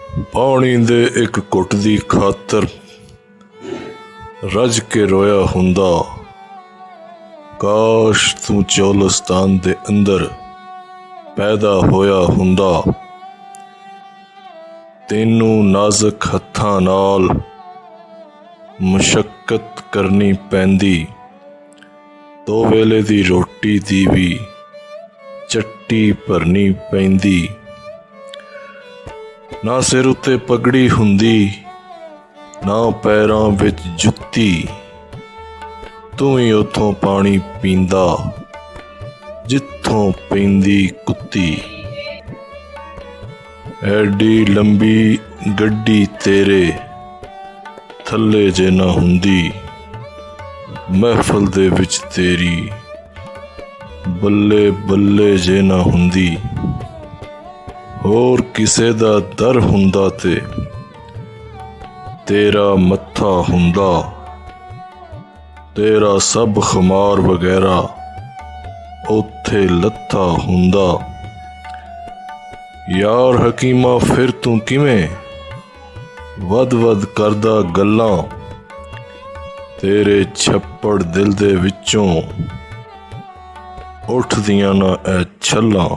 पानी दे एक घुट दी खातर रज के रोया हुंदा। काश तू चौलिस्तान दे अंदर पैदा होया हुंदा। तेनू नाजुक हत्थां नाल मुशक्कत करनी पैंदी। दो वेले दी रोटी दी भी चट्टी भरनी पैंदी। ना सिर उत्ते पगड़ी हुंदी ना पैरां विच जुत्ती। तू ही उथों पानी पींदा जिथों पैंदी कुत्ती। एडी लंबी गड्डी तेरे थल्ले जे ना हुंदी। महफल दे विच तेरी बल्ले बल्ले जे ना हुंदी। होर किसे दा दर हुंदा ते तेरा मत्था हुंदा। तेरा सब खमार वगैरा उत्थे लत्था हुंदा। यार हकीमा फिर तू किवें वद वद करदा गल्लां। तेरे छप्पड़ दिल दे विचों उठदियां ना ऐ छल्लां।